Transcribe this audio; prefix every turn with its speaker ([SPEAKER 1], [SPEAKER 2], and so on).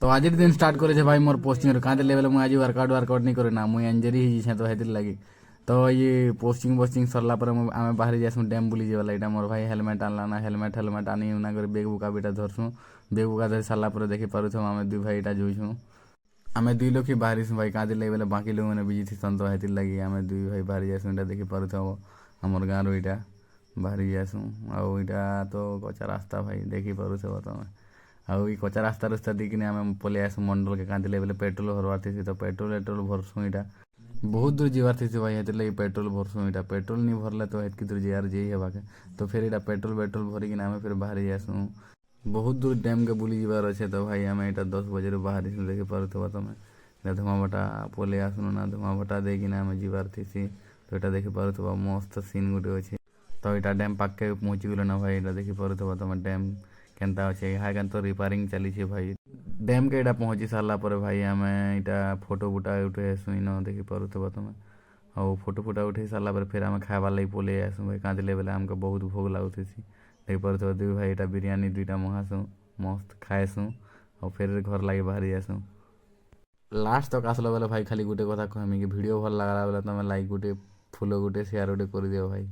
[SPEAKER 1] তো আজির দিন স্টার্ট করেছে ভাই মোর পোস্টিংর কাঁদে লেভেলে মুই আজ ওয়ার্কআউট নি করে না মুই ইঞ্জরি হয়েছে তো হেতির লাগি। তো ইয়ে পোস্টিং সরলা পরে আমি বাহারি যাইসু ড্যাম বুলি যাওয়া এটা মোর ভাই হেলমেট আনলা না হেলমেট আনি না করে বেগ বুকা বিটা ধরসু। বেগ বুকা ধরে সারলা পরে দেখি পারুছ আমি দুই ভাই এটা যাইছু। আমি দুই লোক হি বাহারিছু ভাই কাঁদে লেভেলে বাকি লোক মানে বিজি থিসন তো হেতির লাগি আমি দুই ভাই বাহারি যাইসু এটা দেখি পারুছ আমার গাঁর ওইটা বাহারি যাইসু। আর ওইটা তো কচা রাস্তা ভাই দেখি পারুছ তুমি। ଆଉ ଇ କଚା ରାସ୍ତା ରୁସ୍ତା ଦେଇକିନି ଆମେ ପଲେଇ ଆସୁ ମଣ୍ଡଲ୍କେ କାନ୍ଦିଲେ ବେଲେ ପେଟ୍ରୋଲ୍ ଭରବାର୍ ଥିସି ତ ପେଟ୍ରୋଲ୍ ଭରସୁଁ ଇଟା ବହୁତ ଦୂର ଯିବାର୍ ଥିସି ଭାଇ ହେଥିର୍ଲାଗି ପେଟ୍ରୋଲ୍ ଭରସୁଁ ଇଟା ପେଟ୍ରୋଲ୍ ନି ଭରଲେ ତ ହେତ୍କି ଦୂର ଯିବାର ଯାଇ ହେବାକେ ତ ଫେର୍ ଇଟା ପେଟ୍ରୋଲ୍ ଭରିକିନା ଆମେ ଫେର୍ ବାହାରି ଯାଏସୁଁ। ବହୁତ ଦୂର ଡ୍ୟାମ୍କେ ବୁଲି ଯିବାର ଅଛେ ତ ଭାଇ ଆମେ ଇଟା 10 ବଜେରୁ ବାହାରିସୁଁ ଦେଖିପାରୁଥିବ ତମେ। ଇଟା ଧୁମାଭଟା ପଲେଇ ଆସୁନ ନା ଧୁମାଭଟା ଦେଇକିନା ଆମେ ଯିବାର ଥିସି ତ ଇଟା ଦେଖିପାରୁଥିବ ମସ୍ତ ସିନ୍ ଗୁଟେ ଅଛେ। ତ ଇଟା ଡ୍ୟାମ୍ ପାଖ୍କେ ପହଞ୍ଚି ଗଲେ ନା ଭାଇ ଇଟା ଦେଖିପାରୁଥିବ ତମେ ଡ୍ୟାମ୍ କେନ୍ତା ଅଛେ ଏହା କେନ୍ ତ ରିପାରିଂ ଚାଲିଛେ ଭାଇ। ଡ୍ୟାମ୍କେ ଇଟା ପହଞ୍ଚି ସାରିଲା ପରେ ଭାଇ ଆମେ ଇଟା ଫଟୋ ଫୁଟା ଉଠେଇସୁଁ ଇନ ଦେଖିପାରୁଥିବ ତମେ। ଆଉ ଫଟୋ ଫୁଟା ଉଠେଇ ସାରିଲା ପରେ ଫେର୍ ଆମେ ଖାଇବାର୍ ଲାଗି ପଲେଇ ଆସୁଁ ଭାଇ କାନ୍ଦିଲେ ବେଲେ ଆମ୍କେ ବହୁତ ଭୋକ୍ ଲାଗୁଥିସି। ଦେଖିପାରୁଥିବ ଦୁଇ ଭାଇ ଇଟା ବିରିୟାନୀ ଦୁଇଟା ମଗାସୁଁ ମସ୍ତ ଖାଏସୁଁ ଆଉ ଫେର୍ ଘର୍ ଲାଗି ବାହାରି ଯାଏସୁଁ। ଲାଷ୍ଟ ତକ୍ ଆସିଲା ବେଲେ ଭାଇ ଖାଲି ଗୁଟେ କଥା କହେମି କି ଭିଡ଼ିଓ ଭଲ୍ ଲାଗ୍ଲା ବେଲେ ତମେ ଲାଇକ୍ ଗୁଟେ ଫଲୋ ଗୁଟେ ସେୟାର ଗୁଟେ କରିଦିଅ ଭାଇ।